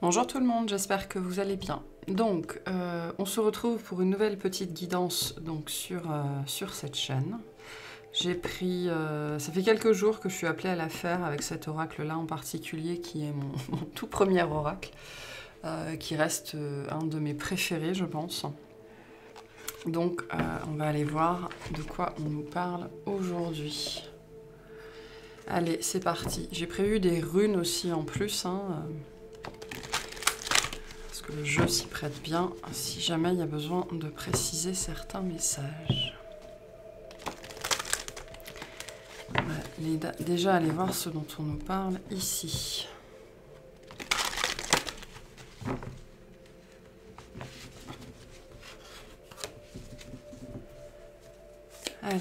Bonjour tout le monde, j'espère que vous allez bien. Donc, on se retrouve pour une nouvelle petite guidance donc, sur cette chaîne. J'ai pris... ça fait quelques jours que je suis appelée à la faire avec cet oracle-là en particulier, qui est mon tout premier oracle, qui reste un de mes préférés, je pense. Donc, on va aller voir de quoi on nous parle aujourd'hui. Allez, c'est parti. J'ai prévu des runes aussi en plus, hein, parce que le jeu s'y prête bien, si jamais il y a besoin de préciser certains messages. On va déjà aller voir ce dont on nous parle ici. Allez,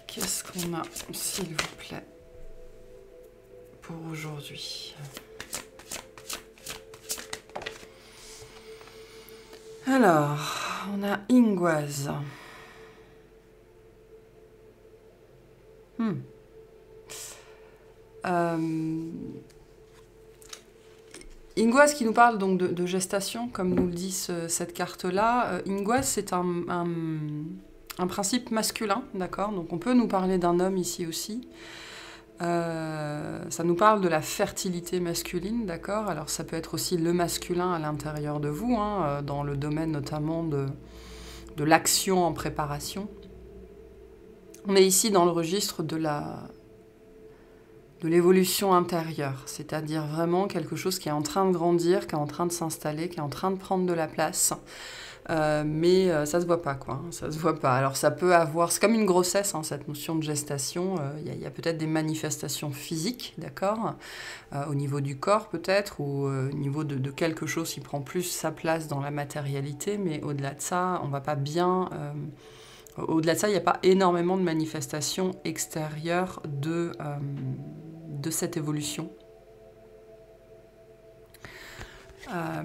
qu'est-ce qu'on a, s'il vous plaît, pour aujourd'hui? Alors, on a Ingoise. Ingoise qui nous parle donc de gestation, comme nous le dit cette carte-là. Ingoise, c'est un principe masculin, d'accord? Donc on peut nous parler d'un homme ici aussi. Ça nous parle de la fertilité masculine, d'accord? Alors ça peut être aussi le masculin à l'intérieur de vous, hein, dans le domaine notamment de l'action en préparation. On est ici dans le registre de l'évolution intérieure, c'est-à-dire vraiment quelque chose qui est en train de grandir, qui est en train de s'installer, qui est en train de prendre de la place. Mais ça se voit pas, quoi. Hein, ça se voit pas. Alors ça peut avoir, c'est comme une grossesse, hein, cette notion de gestation. Il y a peut-être des manifestations physiques, d'accord, au niveau du corps peut-être, ou au niveau de quelque chose qui prend plus sa place dans la matérialité. Mais au-delà de ça, on va pas bien. Au-delà de ça, il n'y a pas énormément de manifestations extérieures de cette évolution.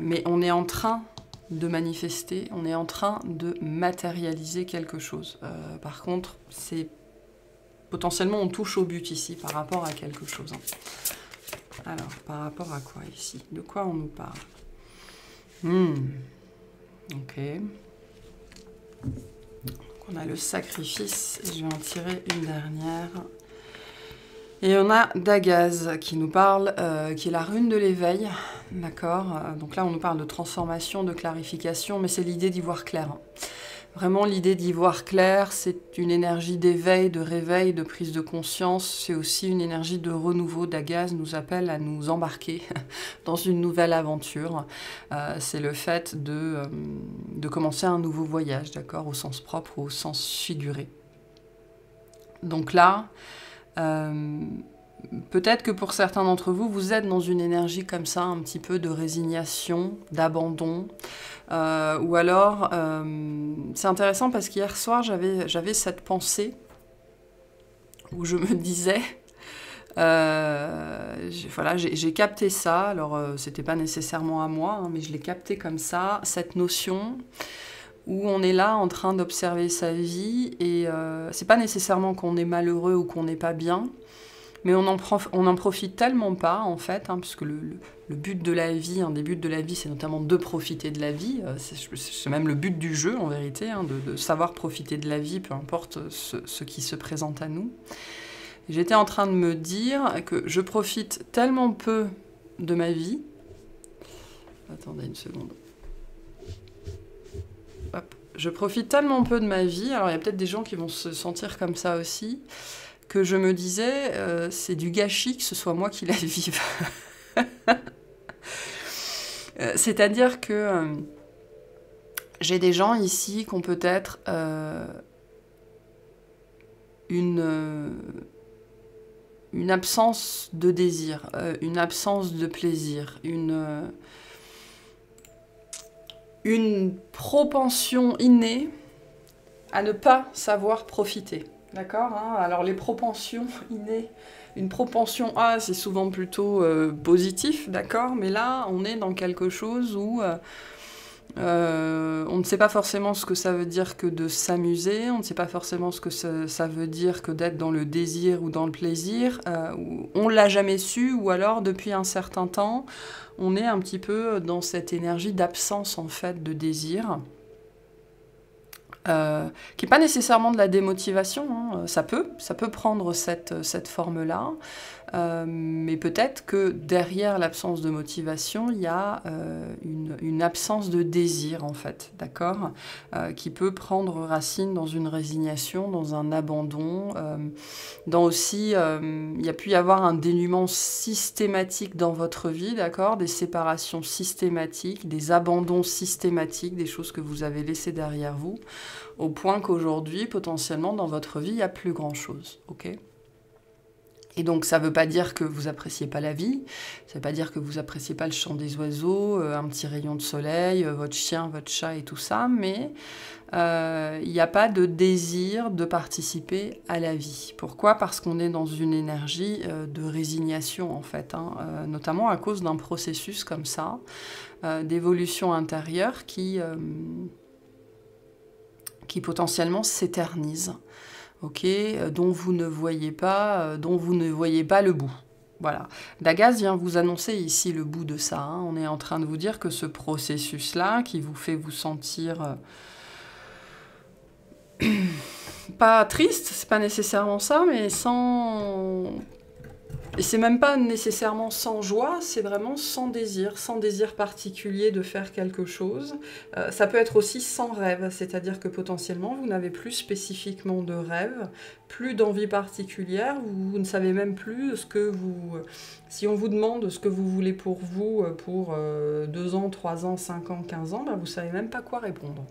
Mais on est en train de manifester, on est en train de matérialiser quelque chose. Par contre, c'est potentiellement on touche au but ici par rapport à quelque chose. Hein. Alors, par rapport à quoi ici? De quoi on nous parle? Ok. Donc, on a le sacrifice, je vais en tirer une dernière. Et on a Dagaz qui nous parle, qui est la rune de l'éveil, d'accord? Donc là, on nous parle de transformation, de clarification, mais c'est l'idée d'y voir clair. Vraiment, l'idée d'y voir clair, c'est une énergie d'éveil, de réveil, de prise de conscience. C'est aussi une énergie de renouveau. Dagaz nous appelle à nous embarquer dans une nouvelle aventure. C'est le fait de commencer un nouveau voyage, d'accord? Au sens propre ou au sens figuré. Donc là... peut-être que pour certains d'entre vous, vous êtes dans une énergie comme ça, un petit peu de résignation, d'abandon. Ou alors, c'est intéressant parce qu'hier soir, j'avais cette pensée où je me disais, voilà, j'ai capté ça, alors c'était pas nécessairement à moi, hein, mais je l'ai capté comme ça, cette notion où on est là en train d'observer sa vie, et c'est pas nécessairement qu'on est malheureux ou qu'on n'est pas bien, mais on en profite tellement pas, en fait, hein, puisque le but de la vie, un des buts de la vie, c'est notamment de profiter de la vie, c'est même le but du jeu, en vérité, hein, de savoir profiter de la vie, peu importe ce qui se présente à nous. J'étais en train de me dire que je profite tellement peu de ma vie... Attendez une seconde. Hop. Je profite tellement peu de ma vie, alors il y a peut-être des gens qui vont se sentir comme ça aussi, que je me disais, c'est du gâchis que ce soit moi qui la vive. C'est-à-dire que j'ai des gens ici qui ont peut-être une absence de désir, une absence de plaisir, une propension innée à ne pas savoir profiter. D'accord, hein? Alors les propensions innées, une propension A, c'est souvent plutôt positif, d'accord? Mais là, on est dans quelque chose où On ne sait pas forcément ce que ça veut dire que de s'amuser, on ne sait pas forcément ce que ça veut dire que d'être dans le désir ou dans le plaisir. On ne l'a jamais su, ou alors depuis un certain temps, on est un petit peu dans cette énergie d'absence en fait de désir. Qui n'est pas nécessairement de la démotivation, hein. Ça peut prendre cette forme-là, mais peut-être que derrière l'absence de motivation, il y a une absence de désir, en fait, d'accord, qui peut prendre racine dans une résignation, dans un abandon, dans aussi, il y a pu y avoir un dénuement systématique dans votre vie, d'accord, des séparations systématiques, des abandons systématiques, des choses que vous avez laissées derrière vous, au point qu'aujourd'hui, potentiellement, dans votre vie, il n'y a plus grand-chose, ok ? Et donc, ça ne veut pas dire que vous n'appréciez pas la vie, ça ne veut pas dire que vous n'appréciez pas le chant des oiseaux, un petit rayon de soleil, votre chien, votre chat et tout ça, mais il n'y a pas de désir de participer à la vie. Pourquoi ? Parce qu'on est dans une énergie de résignation, en fait, hein, notamment à cause d'un processus comme ça, d'évolution intérieure qui potentiellement s'éternise, okay, dont vous ne voyez pas le bout. Voilà. Dagaz vient vous annoncer ici le bout de ça, hein. On est en train de vous dire que ce processus-là, qui vous fait vous sentir pas triste, c'est pas nécessairement ça, mais sans... Et c'est même pas nécessairement sans joie, c'est vraiment sans désir particulier de faire quelque chose. Ça peut être aussi sans rêve, c'est-à-dire que potentiellement vous n'avez plus spécifiquement de rêve, plus d'envie particulière, vous ne savez même plus ce que vous... Si on vous demande ce que vous voulez pour vous, pour 2 ans, 3 ans, 5 ans, 15 ans, ben vous savez même pas quoi répondre.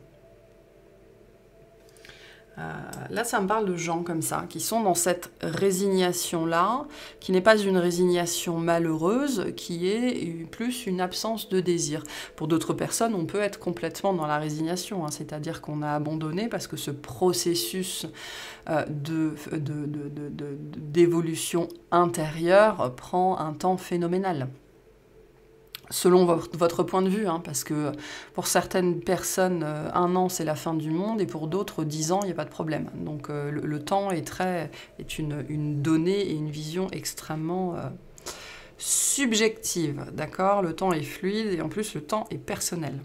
Là, ça me parle de gens comme ça, qui sont dans cette résignation-là, qui n'est pas une résignation malheureuse, qui est plus une absence de désir. Pour d'autres personnes, on peut être complètement dans la résignation, hein, c'est-à-dire qu'on a abandonné parce que ce processus d'évolution intérieure prend un temps phénoménal. Selon votre point de vue, hein, parce que pour certaines personnes, 1 an c'est la fin du monde, et pour d'autres 10 ans il n'y a pas de problème. Donc le temps est une donnée et une vision extrêmement subjective, d'accord ? Le temps est fluide et en plus le temps est personnel.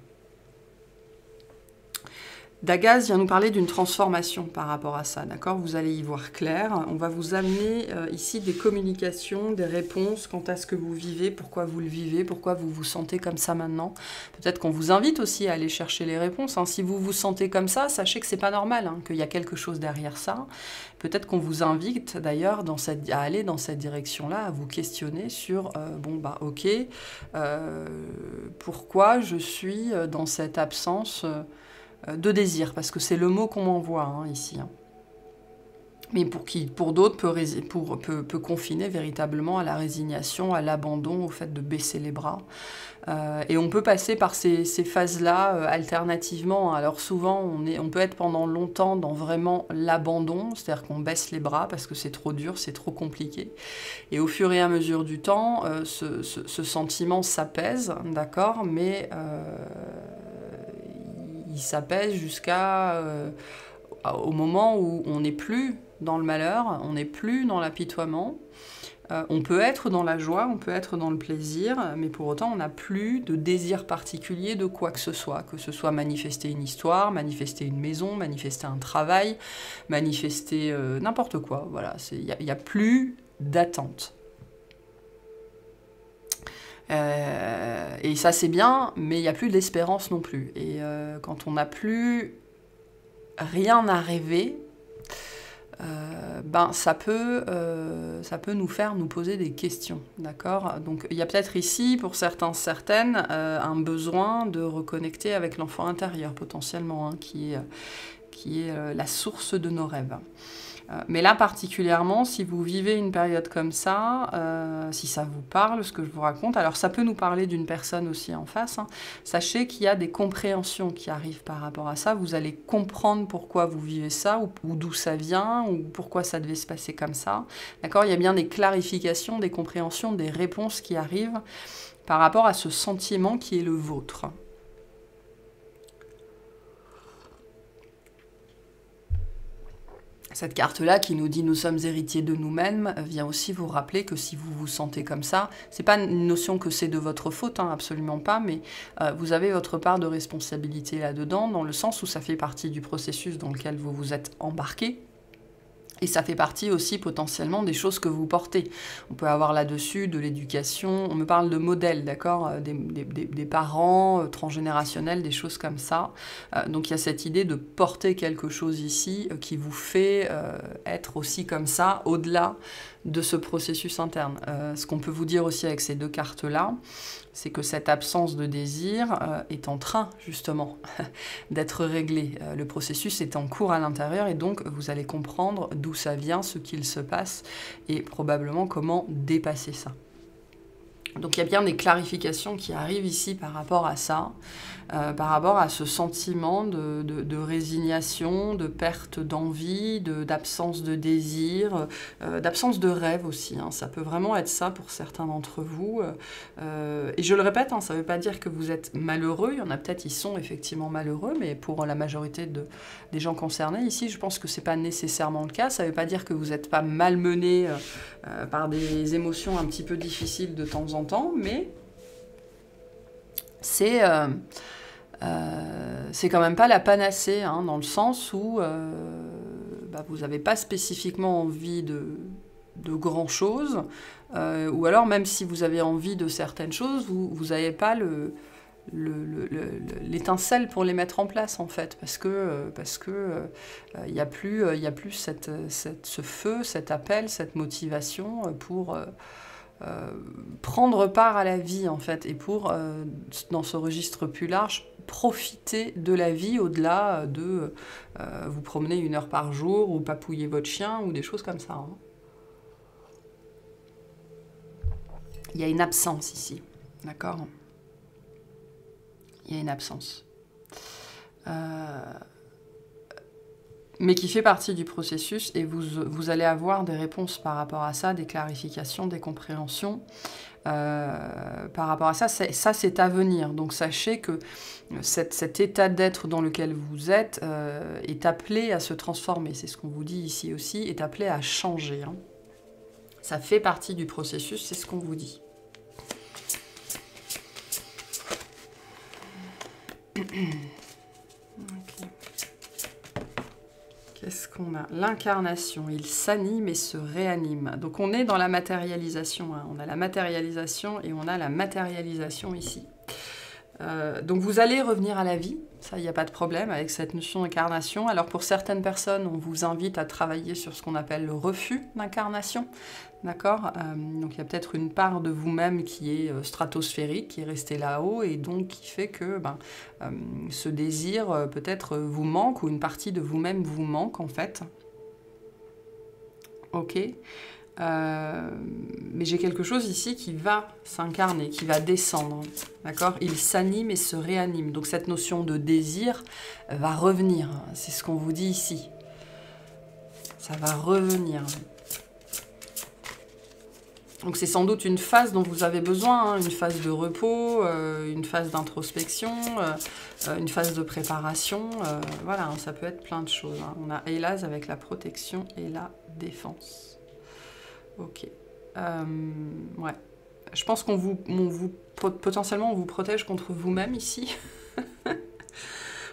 Dagaz vient nous parler d'une transformation par rapport à ça, d'accord? Vous allez y voir clair. On va vous amener ici des communications, des réponses quant à ce que vous vivez, pourquoi vous le vivez, pourquoi vous vous sentez comme ça maintenant. Peut-être qu'on vous invite aussi à aller chercher les réponses, hein. Si vous vous sentez comme ça, sachez que c'est pas normal, hein, qu'il y a quelque chose derrière ça. Peut-être qu'on vous invite d'ailleurs à aller dans cette direction-là, à vous questionner sur, ok, pourquoi je suis dans cette absence de désir, parce que c'est le mot qu'on m'envoie, hein, ici. Hein. Mais pour d'autres, peut confiner véritablement à la résignation, à l'abandon, au fait de baisser les bras. Et on peut passer par ces phases-là alternativement. Alors souvent, on peut être pendant longtemps dans vraiment l'abandon, c'est-à-dire qu'on baisse les bras parce que c'est trop dur, c'est trop compliqué. Et au fur et à mesure du temps, ce sentiment s'apaise, d'accord, mais... il s'apaise au moment où on n'est plus dans le malheur, on n'est plus dans l'apitoiement. On peut être dans la joie, on peut être dans le plaisir, mais pour autant on n'a plus de désir particulier de quoi que ce soit manifester une histoire, manifester une maison, manifester un travail, manifester n'importe quoi. Voilà, il n'y a plus d'attente. Et ça c'est bien, mais il n'y a plus d'espérance non plus. Et quand on n'a plus rien à rêver, ça peut nous poser des questions, d'accord? Donc il y a peut-être ici, pour certaines, un besoin de reconnecter avec l'enfant intérieur potentiellement, hein, qui est la source de nos rêves. Mais là particulièrement, si vous vivez une période comme ça, si ça vous parle, ce que je vous raconte, alors ça peut nous parler d'une personne aussi en face, hein. Sachez qu'il y a des compréhensions qui arrivent par rapport à ça, vous allez comprendre pourquoi vous vivez ça, ou d'où ça vient, ou pourquoi ça devait se passer comme ça, d'accord? Il y a bien des clarifications, des compréhensions, des réponses qui arrivent par rapport à ce sentiment qui est le vôtre. Cette carte-là qui nous dit « nous sommes héritiers de nous-mêmes » vient aussi vous rappeler que si vous vous sentez comme ça, c'est pas une notion que c'est de votre faute, hein, absolument pas, mais vous avez votre part de responsabilité là-dedans, dans le sens où ça fait partie du processus dans lequel vous vous êtes embarqué. Et ça fait partie aussi potentiellement des choses que vous portez. On peut avoir là-dessus de l'éducation, on me parle de modèles, d'accord, des parents transgénérationnels, des choses comme ça. Donc il y a cette idée de porter quelque chose ici qui vous fait être aussi comme ça, au-delà de ce processus interne. Ce qu'on peut vous dire aussi avec ces deux cartes-là, c'est que cette absence de désir est en train, justement, d'être réglée. Le processus est en cours à l'intérieur et donc vous allez comprendre d'où ça vient, ce qu'il se passe et probablement comment dépasser ça. Donc il y a bien des clarifications qui arrivent ici par rapport à ça, par rapport à ce sentiment de résignation, de perte d'envie, d'absence de désir, d'absence de rêve aussi. Hein. Ça peut vraiment être ça pour certains d'entre vous. Et je le répète, hein, ça ne veut pas dire que vous êtes malheureux. Il y en a peut-être qui sont effectivement malheureux, mais pour la majorité des gens concernés ici, je pense que ce n'est pas nécessairement le cas. Ça ne veut pas dire que vous n'êtes pas malmené par des émotions un petit peu difficiles de temps en temps, mais c'est quand même pas la panacée, hein, dans le sens où vous n'avez pas spécifiquement envie de grand-chose, ou alors même si vous avez envie de certaines choses, vous n'avez pas l'étincelle pour les mettre en place, en fait, parce que y a plus ce feu, cet appel, cette motivation pour prendre part à la vie, en fait, et pour, dans ce registre plus large, profiter de la vie au-delà de vous promener 1 heure par jour ou papouiller votre chien ou des choses comme ça. Hein. Il y a une absence ici, d'accord ? Il y a une absence. Mais qui fait partie du processus et vous allez avoir des réponses par rapport à ça, des clarifications, des compréhensions. Par rapport à ça, c'est à venir. Donc sachez que cet état d'être dans lequel vous êtes est appelé à se transformer. C'est ce qu'on vous dit ici aussi, est appelé à changer. Hein. Ça fait partie du processus, c'est ce qu'on vous dit. Okay. Qu'est-ce qu'on a? L'incarnation, il s'anime et se réanime. Donc on est dans la matérialisation, hein. On a la matérialisation et on a la matérialisation ici. Donc vous allez revenir à la vie, ça il n'y a pas de problème avec cette notion d'incarnation. Alors pour certaines personnes, on vous invite à travailler sur ce qu'on appelle le refus d'incarnation, d'accord? Donc il y a peut-être une part de vous-même qui est stratosphérique, qui est restée là-haut et donc qui fait que ce désir peut-être vous manque ou une partie de vous-même vous manque en fait. Ok. Mais j'ai quelque chose ici qui va s'incarner, qui va descendre, d'accord? Il s'anime et se réanime. Donc cette notion de désir va revenir, c'est ce qu'on vous dit ici. Ça va revenir. Donc c'est sans doute une phase dont vous avez besoin, hein, une phase de repos, une phase d'introspection, une phase de préparation. Voilà, hein, ça peut être plein de choses. Hein. On a Hélas avec la protection et la défense. Ok. Ouais. Je pense potentiellement on vous protège contre vous-même ici.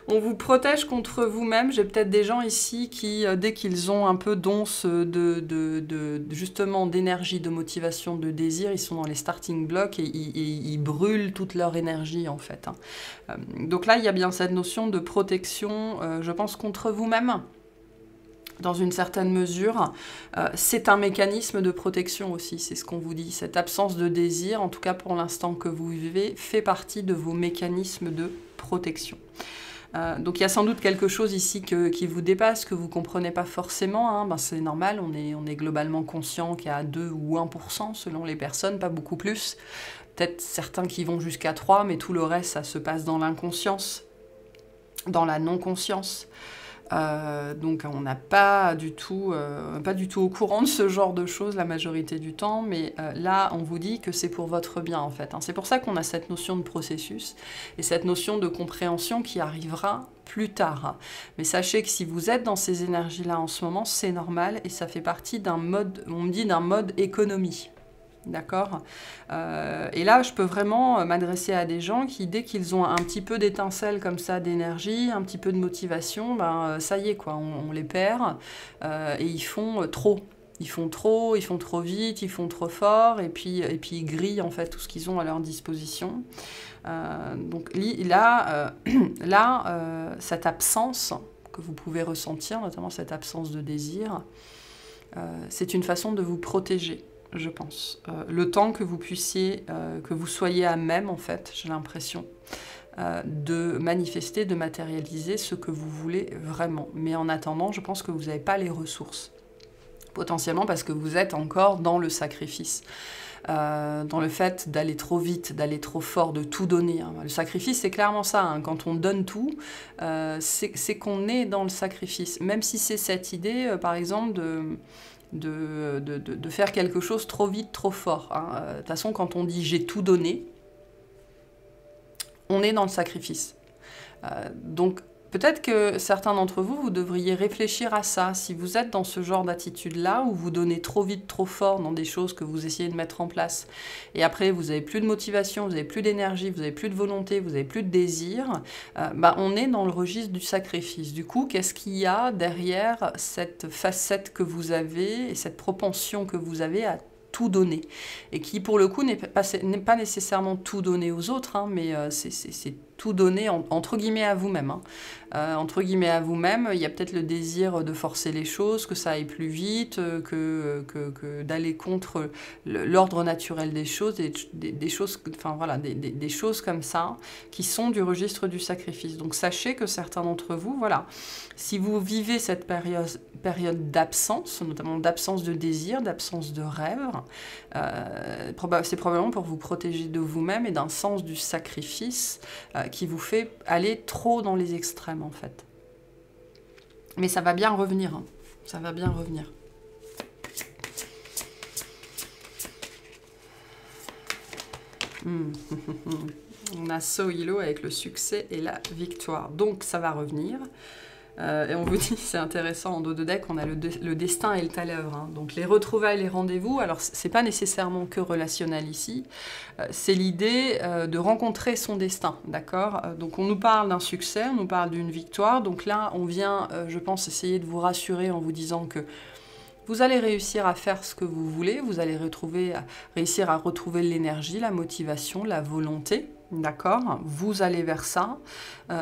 On vous protège contre vous-même. J'ai peut-être des gens ici qui, dès qu'ils ont un peu d'once justement d'énergie, de motivation, de désir, ils sont dans les starting blocks et ils brûlent toute leur énergie en fait. Hein. Donc là, il y a bien cette notion de protection, je pense, contre vous-même. Dans une certaine mesure, c'est un mécanisme de protection aussi, c'est ce qu'on vous dit. Cette absence de désir, en tout cas pour l'instant que vous vivez, fait partie de vos mécanismes de protection. Donc il y a sans doute quelque chose ici qui vous dépasse, que vous ne comprenez pas forcément. Hein. C'est normal, on est globalement conscient qu'il y a 2 ou 1% selon les personnes, pas beaucoup plus. Peut-être certains qui vont jusqu'à 3, mais tout le reste, ça se passe dans l'inconscience, dans la non-conscience. Donc on n'a pas du tout au courant de ce genre de choses la majorité du temps, mais là on vous dit que c'est pour votre bien en fait. Hein. C'est pour ça qu'on a cette notion de processus et cette notion de compréhension qui arrivera plus tard. Hein. Mais sachez que si vous êtes dans ces énergies-là en ce moment, c'est normal et ça fait partie d'un mode, on me dit d'un mode économie. D'accord. Et là, je peux vraiment m'adresser à des gens qui, dès qu'ils ont un petit peu d'étincelle comme ça, d'énergie, un petit peu de motivation, ben, ça y est, quoi, on les perd. Et ils font trop. Ils font trop vite, ils font trop fort, et puis ils grillent en fait tout ce qu'ils ont à leur disposition. Donc là, cette absence que vous pouvez ressentir, notamment cette absence de désir, c'est une façon de vous protéger. Je pense. Le temps que vous puissiez, que vous soyez à même, en fait, j'ai l'impression, de manifester, de matérialiser ce que vous voulez vraiment. Mais en attendant, je pense que vous n'avez pas les ressources. Potentiellement parce que vous êtes encore dans le sacrifice. Dans le fait d'aller trop vite, d'aller trop fort, de tout donner. Hein. Le sacrifice, c'est clairement ça. Hein. Quand on donne tout, c'est qu'on est dans le sacrifice. Même si c'est cette idée, par exemple, de faire quelque chose trop vite, trop fort. Hein. De toute façon, quand on dit « j'ai tout donné », on est dans le sacrifice. Donc, peut-être que certains d'entre vous, vous devriez réfléchir à ça. Si vous êtes dans ce genre d'attitude-là, où vous donnez trop vite, trop fort dans des choses que vous essayez de mettre en place, et après, vous n'avez plus de motivation, vous n'avez plus d'énergie, vous n'avez plus de volonté, vous n'avez plus de désir, on est dans le registre du sacrifice. Du coup, qu'est-ce qu'il y a derrière cette facette que vous avez, et cette propension que vous avez à tout donner, et qui pour le coup n'est pas nécessairement tout donner aux autres, hein, mais c'est tout donner entre guillemets à vous-même. Hein. Entre guillemets à vous-même, il y a peut-être le désir de forcer les choses, que ça aille plus vite, que d'aller contre l'ordre naturel des choses, des choses, enfin voilà, des choses comme ça, qui sont du registre du sacrifice. Donc sachez que certains d'entre vous, voilà, si vous vivez cette période d'absence, notamment d'absence de désir, d'absence de rêve, c'est probablement pour vous protéger de vous-même et d'un sens du sacrifice qui vous fait aller trop dans les extrêmes en fait. Mais ça va bien revenir, hein. Ça va bien revenir. On a Sohilo avec le succès et la victoire. Donc ça va revenir. Et on vous dit, c'est intéressant, en dos de deck, on a le destin et le talèvre. Hein. Donc les retrouvailles, les rendez-vous, alors c'est pas nécessairement que relationnel ici, c'est l'idée de rencontrer son destin, d'accord. Donc on nous parle d'un succès, on nous parle d'une victoire, donc là on vient, je pense, essayer de vous rassurer en vous disant que vous allez réussir à faire ce que vous voulez, vous allez réussir à retrouver l'énergie, la motivation, la volonté, d'accord? Vous allez vers ça,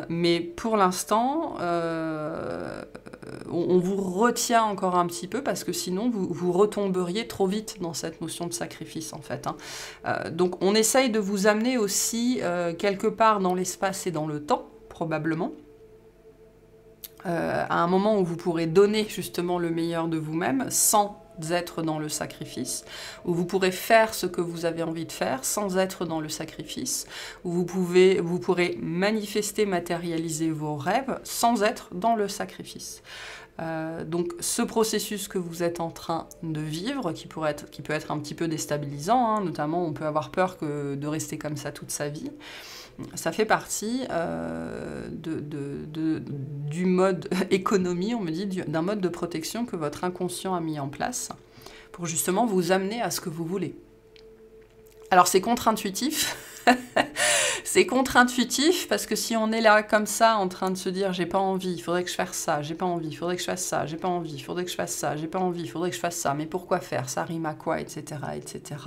mais pour l'instant, on vous retient encore un petit peu parce que sinon, vous retomberiez trop vite dans cette notion de sacrifice, en fait. Hein. Donc, on essaye de vous amener aussi quelque part dans l'espace et dans le temps, probablement. À un moment où vous pourrez donner justement le meilleur de vous-même sans être dans le sacrifice, où vous pourrez faire ce que vous avez envie de faire sans être dans le sacrifice, où vous pourrez manifester, matérialiser vos rêves sans être dans le sacrifice. Donc ce processus que vous êtes en train de vivre, qui peut être un petit peu déstabilisant, hein, notamment on peut avoir peur de rester comme ça toute sa vie, ça fait partie du mode économie, on me dit, d'un mode de protection que votre inconscient a mis en place pour justement vous amener à ce que vous voulez. Alors c'est contre-intuitif, c'est contre-intuitif parce que si on est là comme ça en train de se dire j'ai pas envie, il faudrait que je fasse ça, j'ai pas envie, il faudrait que je fasse ça, j'ai pas envie, il faudrait que je fasse ça, j'ai pas envie, il faudrait que je fasse ça, mais pourquoi faire, ça rime à quoi, etc. etc.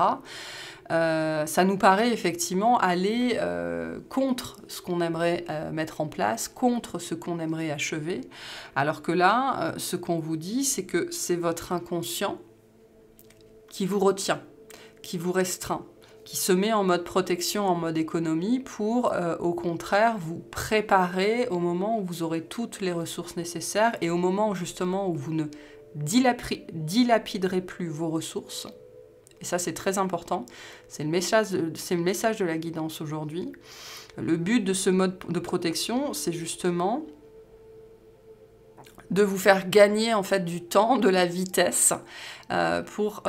Ça nous paraît effectivement aller contre ce qu'on aimerait mettre en place, contre ce qu'on aimerait achever, alors que là, ce qu'on vous dit, c'est que c'est votre inconscient qui vous retient, qui vous restreint, qui se met en mode protection, en mode économie, pour au contraire vous préparer au moment où vous aurez toutes les ressources nécessaires et au moment où, justement où vous ne dilapiderez plus vos ressources. Et ça, c'est très important. C'est le message de la guidance aujourd'hui. Le but de ce mode de protection, c'est justement de vous faire gagner en fait du temps, de la vitesse pour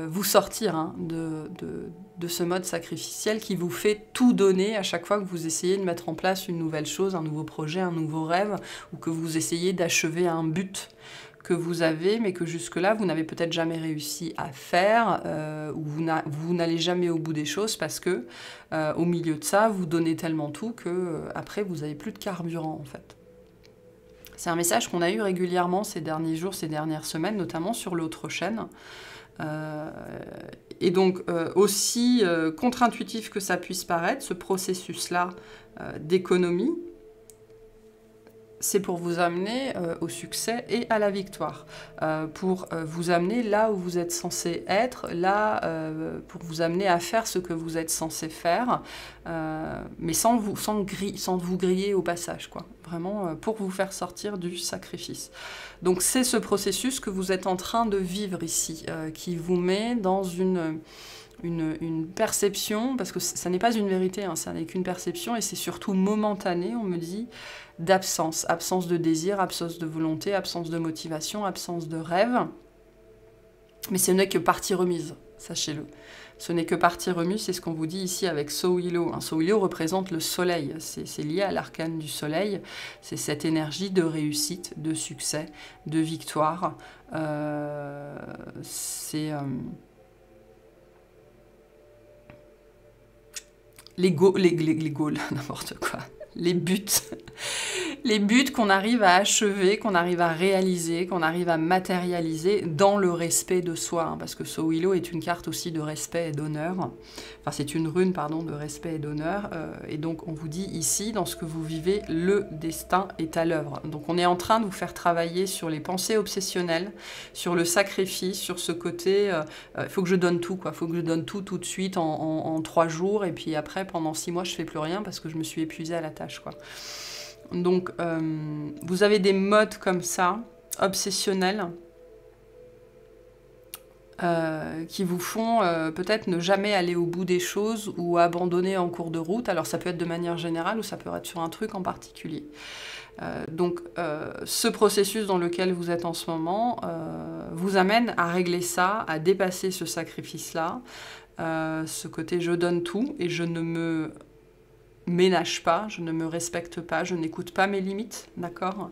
vous sortir hein, de ce mode sacrificiel qui vous fait tout donner à chaque fois que vous essayez de mettre en place une nouvelle chose, un nouveau projet, un nouveau rêve, ou que vous essayez d'achever un but que vous avez, mais que jusque-là, vous n'avez peut-être jamais réussi à faire, ou vous n'allez jamais au bout des choses parce que, au milieu de ça, vous donnez tellement tout que après vous n'avez plus de carburant, en fait. C'est un message qu'on a eu régulièrement ces derniers jours, ces dernières semaines, notamment sur l'autre chaîne. Et donc, aussi contre-intuitif que ça puisse paraître, ce processus-là d'économie, c'est pour vous amener au succès et à la victoire, pour vous amener là où vous êtes censé être, là pour vous amener à faire ce que vous êtes censé faire, mais sans vous griller au passage, quoi. Vraiment pour vous faire sortir du sacrifice. Donc c'est ce processus que vous êtes en train de vivre ici, qui vous met dans une perception, parce que ça n'est pas une vérité, hein, ça n'est qu'une perception, et c'est surtout momentané, on me dit, d'absence. Absence de désir, absence de volonté, absence de motivation, absence de rêve. Mais ce n'est que partie remise, sachez-le. Ce n'est que partie remise, c'est ce qu'on vous dit ici avec Sowilo. Sowilo représente le soleil, c'est lié à l'arcane du soleil, c'est cette énergie de réussite, de succès, de victoire. C'est... les goals, n'importe quoi, les buts qu'on arrive à achever, qu'on arrive à réaliser, qu'on arrive à matérialiser dans le respect de soi, hein, parce que Sowilo est une carte aussi de respect et d'honneur, enfin c'est une rune, pardon, de respect et d'honneur, et donc on vous dit ici, dans ce que vous vivez, le destin est à l'œuvre. Donc on est en train de vous faire travailler sur les pensées obsessionnelles, sur le sacrifice, sur ce côté, il faut que je donne tout, quoi, il faut que je donne tout de suite en 3 jours, et puis après, pendant 6 mois, je fais plus rien parce que je me suis épuisée à la tâche, quoi. Donc, vous avez des modes comme ça, obsessionnels, qui vous font peut-être ne jamais aller au bout des choses ou abandonner en cours de route. Alors, ça peut être de manière générale ou ça peut être sur un truc en particulier. Donc, ce processus dans lequel vous êtes en ce moment vous amène à régler ça, à dépasser ce sacrifice-là, ce côté « je donne tout » et je ne me ménage pas, je ne me respecte pas, je n'écoute pas mes limites, d'accord?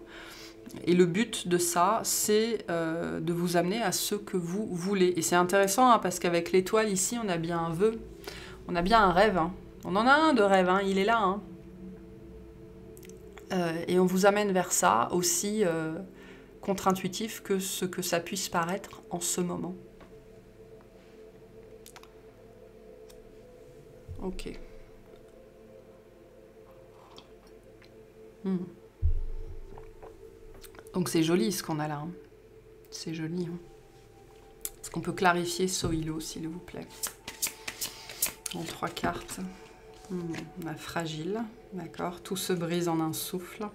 Et le but de ça, c'est de vous amener à ce que vous voulez. Et c'est intéressant, hein, parce qu'avec l'étoile ici, on a bien un vœu, on a bien un rêve, hein. On en a un de rêve, hein, il est là, hein. Et on vous amène vers ça, aussi contre-intuitif que ce que ça puisse paraître en ce moment. Ok. Donc c'est joli ce qu'on a là, hein. C'est joli, hein. Est-ce qu'on peut clarifier Sowilo, s'il vous plaît? En 3 cartes. On a fragile, d'accord. Tout se brise en un souffle.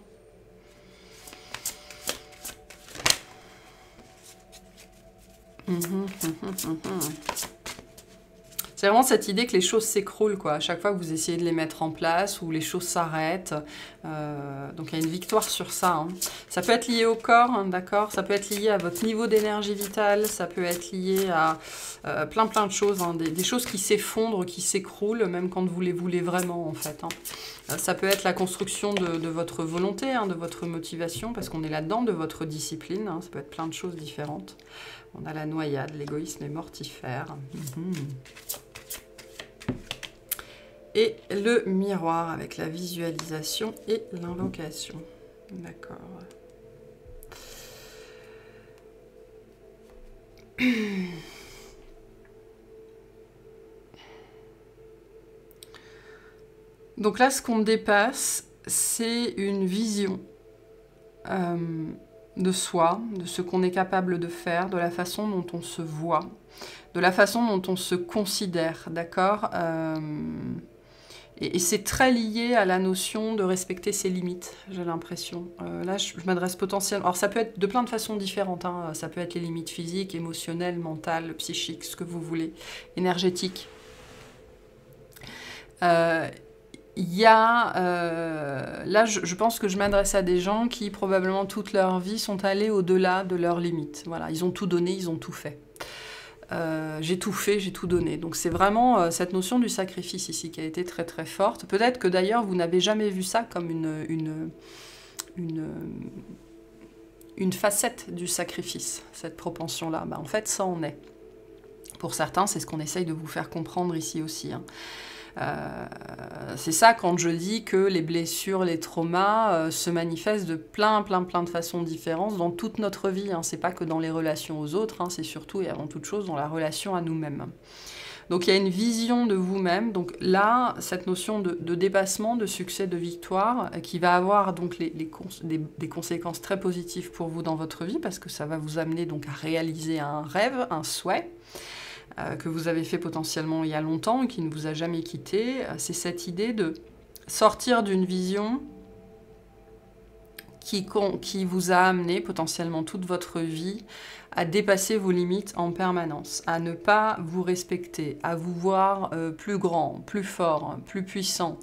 C'est vraiment cette idée que les choses s'écroulent, quoi. À chaque fois que vous essayez de les mettre en place, ou les choses s'arrêtent. Donc il y a une victoire sur ça, hein. Ça peut être lié au corps, hein, d'accord. Ça peut être lié à votre niveau d'énergie vitale. Ça peut être lié à plein de choses, hein. Des choses qui s'effondrent, qui s'écroulent, même quand vous les voulez vraiment, en fait, hein. Ça peut être la construction de votre volonté, hein, de votre motivation, parce qu'on est là-dedans, de votre discipline, hein. Ça peut être plein de choses différentes. On a la noyade, l'égoïsme est mortifère. Et le miroir avec la visualisation et l'invocation. D'accord. Donc là, ce qu'on dépasse, c'est une vision de soi, de ce qu'on est capable de faire, de la façon dont on se voit, de la façon dont on se considère, d'accord? Et c'est très lié à la notion de respecter ses limites, j'ai l'impression. Là, je m'adresse potentiellement... Alors, ça peut être de plein de façons différentes, hein. Ça peut être les limites physiques, émotionnelles, mentales, psychiques, ce que vous voulez, énergétiques. Il il y a... là, je pense que je m'adresse à des gens qui, probablement, toute leur vie, sont allés au-delà de leurs limites. Voilà, ils ont tout donné, ils ont tout fait. J'ai tout fait, j'ai tout donné. Donc c'est vraiment cette notion du sacrifice ici qui a été très très forte. Peut-être que d'ailleurs, vous n'avez jamais vu ça comme une facette du sacrifice, cette propension-là. En fait, ça en est. Pour certains, c'est ce qu'on essaye de vous faire comprendre ici aussi. C'est ça quand je dis que les blessures, les traumas se manifestent de plein de façons différentes dans toute notre vie. C'est pas que dans les relations aux autres, c'est surtout et avant toute chose dans la relation à nous-mêmes. Donc il y a une vision de vous-même. Donc là, cette notion de dépassement, de succès, de victoire, qui va avoir donc des conséquences très positives pour vous dans votre vie, parce que ça va vous amener donc à réaliser un rêve, un souhait, que vous avez fait potentiellement il y a longtemps et qui ne vous a jamais quitté. C'est cette idée de sortir d'une vision qui vous a amené potentiellement toute votre vie à dépasser vos limites en permanence, à ne pas vous respecter, à vous voir plus grand, plus fort, plus puissant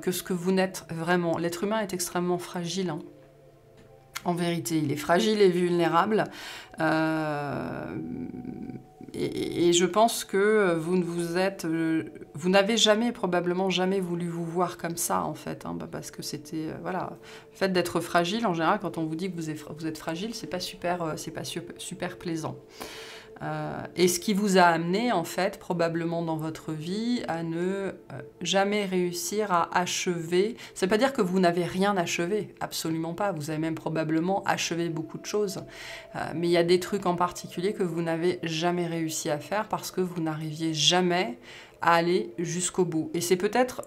que ce que vous n'êtes vraiment. L'être humain est extrêmement fragile. En vérité, il est fragile et vulnérable. Et je pense que vous n'avez probablement jamais voulu vous voir comme ça, en fait, parce que c'était, voilà, le fait d'être fragile, en général, quand on vous dit que vous êtes fragile, c'est pas super plaisant. Et ce qui vous a amené, en fait, probablement dans votre vie, à ne jamais réussir à achever. Ça ne veut pas dire que vous n'avez rien achevé, absolument pas. Vous avez même probablement achevé beaucoup de choses. Mais il y a des trucs en particulier que vous n'avez jamais réussi à faire parce que vous n'arriviez jamais à aller jusqu'au bout. Et c'est peut-être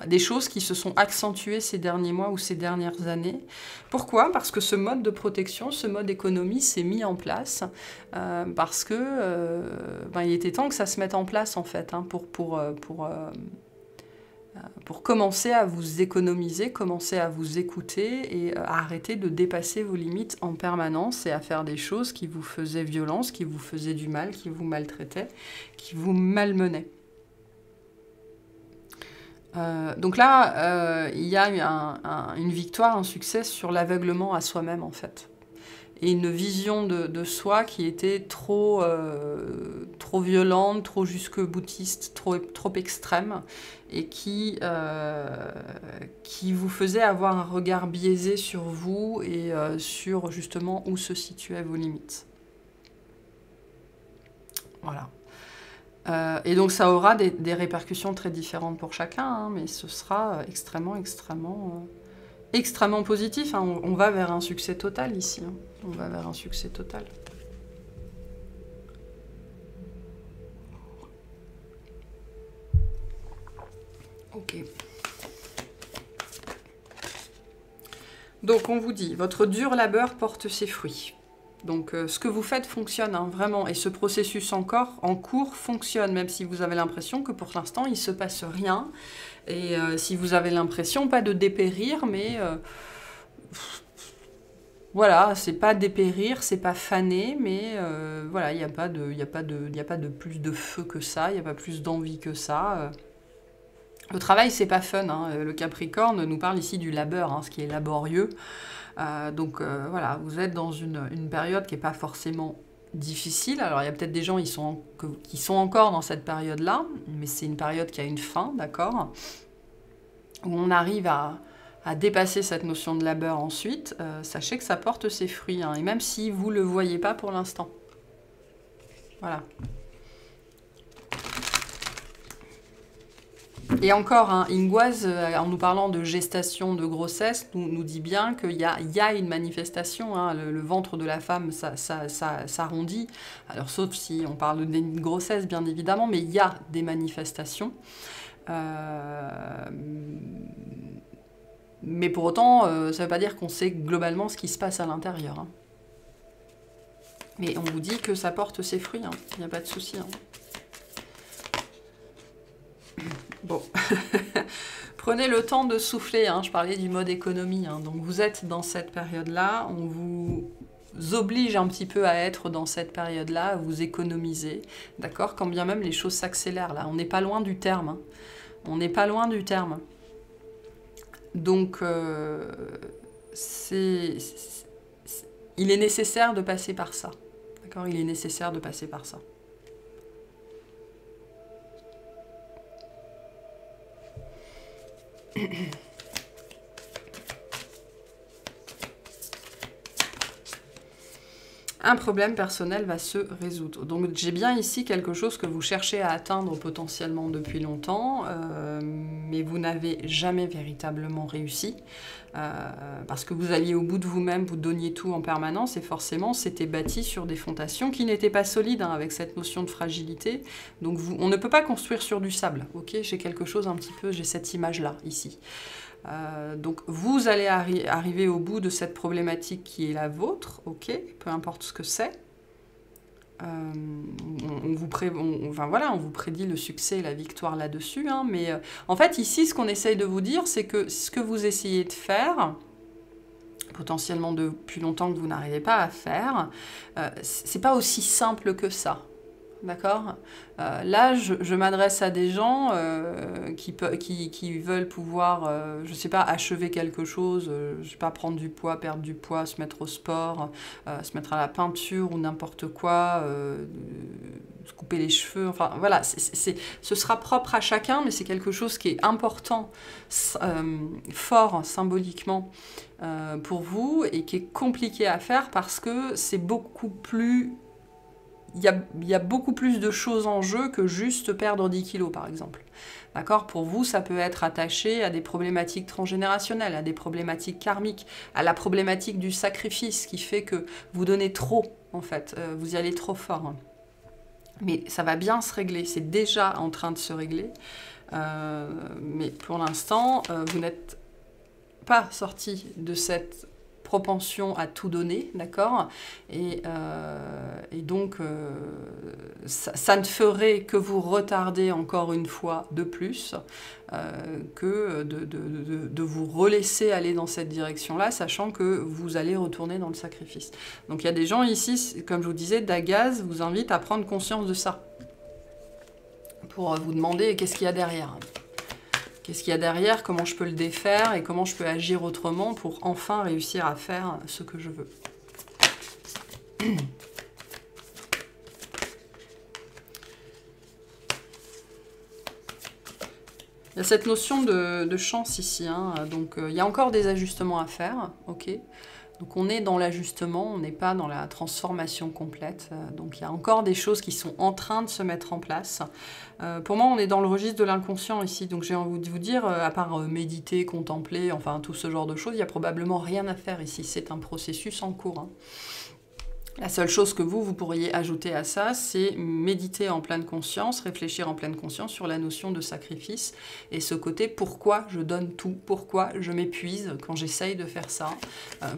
des choses qui se sont accentuées ces derniers mois ou ces dernières années. Pourquoi? Parce que ce mode de protection, ce mode économie s'est mis en place parce que il était temps que ça se mette en place en fait pour commencer à vous économiser, commencer à vous écouter et à arrêter de dépasser vos limites en permanence et à faire des choses qui vous faisaient violence, qui vous faisaient du mal, qui vous maltraitaient, qui vous malmenaient. Donc là, il y a une victoire, un succès sur l'aveuglement à soi-même en fait. Et une vision de soi qui était trop violente, trop jusque-boutiste, trop extrême, et qui vous faisait avoir un regard biaisé sur vous et sur justement où se situaient vos limites. Voilà. Et donc ça aura des répercussions très différentes pour chacun, mais ce sera extrêmement positif. On va vers un succès total ici. On va vers un succès total. Ok. Donc on vous dit, votre dur labeur porte ses fruits. Donc ce que vous faites fonctionne, vraiment. Et ce processus en cours fonctionne, même si vous avez l'impression que pour l'instant, il ne se passe rien. Et si vous avez l'impression, pas de dépérir, mais... voilà, c'est pas dépérir, c'est pas faner, mais voilà, il n'y a pas de plus de feu que ça, il n'y a pas plus d'envie que ça. Le travail, c'est pas fun. Le Capricorne nous parle ici du labeur, ce qui est laborieux. Donc voilà, vous êtes dans une période qui n'est pas forcément difficile. Alors il y a peut-être des gens qui sont encore dans cette période-là, mais c'est une période qui a une fin, d'accord, où on arrive à dépasser cette notion de labeur ensuite. Sachez que ça porte ses fruits, et même si vous ne le voyez pas pour l'instant. Voilà. Et encore, Ingwaz, en nous parlant de gestation, de grossesse, nous dit bien qu'il y a une manifestation. Le ventre de la femme s'arrondit. Alors, sauf si on parle d'une grossesse, bien évidemment, mais il y a des manifestations. Mais pour autant, ça ne veut pas dire qu'on sait globalement ce qui se passe à l'intérieur. Mais on vous dit que ça porte ses fruits, il n'y a pas de souci. Bon, prenez le temps de souffler, je parlais du mode économie, donc vous êtes dans cette période-là, on vous oblige un petit peu à être dans cette période-là, à vous économiser, d'accord, quand bien même les choses s'accélèrent, là, on n'est pas loin du terme, On n'est pas loin du terme. Donc, il est nécessaire de passer par ça. D'accord? Il est nécessaire de passer par ça. Un problème personnel va se résoudre. Donc j'ai bien ici quelque chose que vous cherchez à atteindre potentiellement depuis longtemps, mais vous n'avez jamais véritablement réussi, parce que vous alliez au bout de vous-même, vous donniez tout en permanence, et forcément c'était bâti sur des fondations qui n'étaient pas solides, hein, avec cette notion de fragilité. Donc on ne peut pas construire sur du sable, ok? J'ai quelque chose un petit peu, j'ai cette image-là, ici. Donc vous allez arriver au bout de cette problématique qui est la vôtre, ok, peu importe ce que c'est. On vous prédit le succès et la victoire là-dessus, hein, mais en fait ici ce qu'on essaye de vous dire, c'est que ce que vous essayez de faire, potentiellement depuis longtemps que vous n'arrivez pas à faire, c'est pas aussi simple que ça. D'accord? Là, je m'adresse à des gens qui veulent pouvoir, je ne sais pas, achever quelque chose, je ne sais pas, prendre du poids, perdre du poids, se mettre au sport, se mettre à la peinture ou n'importe quoi, se couper les cheveux, enfin voilà, ce sera propre à chacun, mais c'est quelque chose qui est important, fort symboliquement pour vous et qui est compliqué à faire parce que c'est beaucoup plus... Il y a beaucoup plus de choses en jeu que juste perdre 10 kilos, par exemple. D'accord? Pour vous, ça peut être attaché à des problématiques transgénérationnelles, à des problématiques karmiques, à la problématique du sacrifice qui fait que vous donnez trop, en fait. Vous y allez trop fort. Mais ça va bien se régler. C'est déjà en train de se régler. Mais pour l'instant, vous n'êtes pas sorti de cette propension à tout donner, d'accord? Et donc, ça ne ferait que vous retarder encore une fois de plus que de vous relaisser aller dans cette direction-là, sachant que vous allez retourner dans le sacrifice. Donc il y a des gens ici, comme je vous disais, Dagaz vous invite à prendre conscience de ça, pour vous demander qu'est-ce qu'il y a derrière. Qu'est-ce qu'il y a derrière, comment je peux le défaire et comment je peux agir autrement pour enfin réussir à faire ce que je veux. Il y a cette notion de chance ici, hein. Donc il y a encore des ajustements à faire, ok. Donc on est dans l'ajustement, on n'est pas dans la transformation complète. Donc il y a encore des choses qui sont en train de se mettre en place. Pour moi, on est dans le registre de l'inconscient ici. Donc j'ai envie de vous dire, à part méditer, contempler, enfin tout ce genre de choses, il n'y a probablement rien à faire ici. C'est un processus en cours, hein. La seule chose que vous pourriez ajouter à ça, c'est méditer en pleine conscience, réfléchir en pleine conscience sur la notion de sacrifice et ce côté pourquoi je donne tout, pourquoi je m'épuise quand j'essaye de faire ça,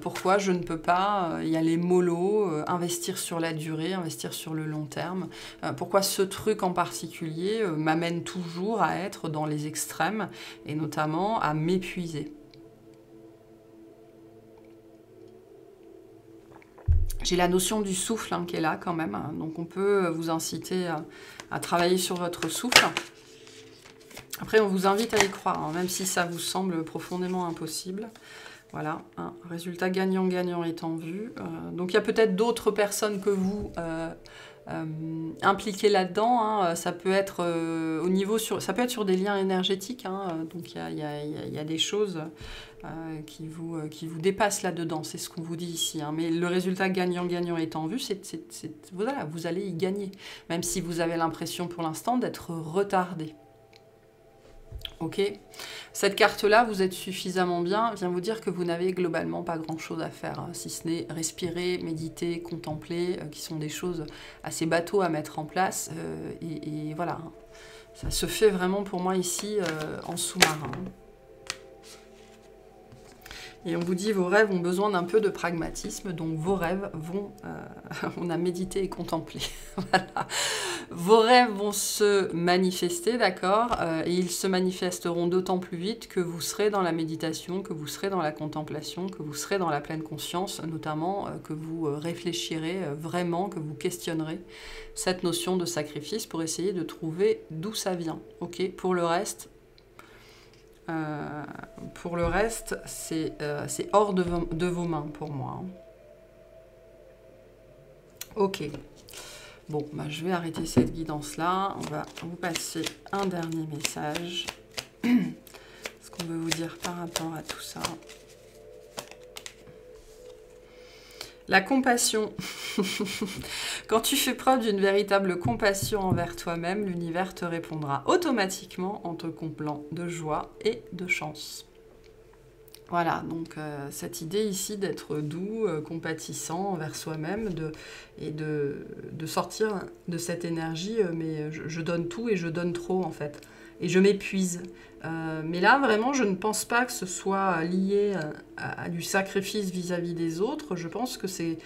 pourquoi je ne peux pas y aller mollo, investir sur la durée, investir sur le long terme, pourquoi ce truc en particulier m'amène toujours à être dans les extrêmes et notamment à m'épuiser. J'ai la notion du souffle, hein, qui est là quand même, hein. Donc on peut vous inciter à travailler sur votre souffle. Après, on vous invite à y croire, hein, même si ça vous semble profondément impossible. Voilà, un résultat gagnant-gagnant est en vue. Donc il y a peut-être d'autres personnes que vous impliquées là-dedans, hein. Ça peut être au niveau ça peut être sur des liens énergétiques, hein. Donc il y a des choses qui vous dépassent là-dedans, c'est ce qu'on vous dit ici, hein. Mais le résultat gagnant-gagnant est en vue, voilà, vous allez y gagner, même si vous avez l'impression pour l'instant d'être retardé. Ok, cette carte-là, vous êtes suffisamment bien, vient vous dire que vous n'avez globalement pas grand-chose à faire, hein, si ce n'est respirer, méditer, contempler, qui sont des choses assez bateaux à mettre en place. Et voilà, hein. Ça se fait vraiment pour moi ici en sous-marin. Et on vous dit, vos rêves ont besoin d'un peu de pragmatisme, donc vos rêves vont... on a médité et contemplé. Voilà. Vos rêves vont se manifester, d'accord, et ils se manifesteront d'autant plus vite que vous serez dans la méditation, que vous serez dans la contemplation, que vous serez dans la pleine conscience, notamment que vous réfléchirez vraiment, que vous questionnerez cette notion de sacrifice pour essayer de trouver d'où ça vient. Ok, pour le reste, Pour le reste, c'est hors de vos mains pour moi. Hein. Ok. Bon, bah, je vais arrêter cette guidance-là. On va vous passer un dernier message. Ce qu'on veut vous dire par rapport à tout ça. La compassion. Quand tu fais preuve d'une véritable compassion envers toi-même, l'univers te répondra automatiquement en te comblant de joie et de chance. Voilà, donc cette idée ici d'être doux, compatissant envers soi-même et de sortir de cette énergie, mais je donne tout et je donne trop en fait. Et je m'épuise. Mais là, vraiment, je ne pense pas que ce soit lié à du sacrifice vis-à-vis des autres. Je pense que c'est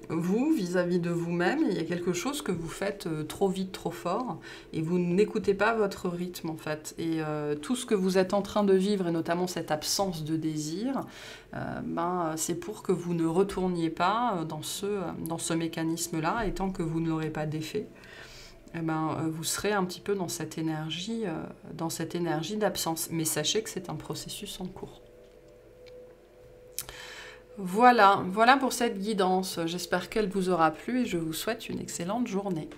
vous, vis-à-vis de vous-même. Il y a quelque chose que vous faites trop vite, trop fort. Et vous n'écoutez pas votre rythme, en fait. Et tout ce que vous êtes en train de vivre, et notamment cette absence de désir, c'est pour que vous ne retourniez pas dans ce mécanisme-là. Et tant que vous ne l'aurez pas défait, vous serez un petit peu dans cette énergie d'absence. Mais sachez que c'est un processus en cours. Voilà pour cette guidance. J'espère qu'elle vous aura plu et je vous souhaite une excellente journée.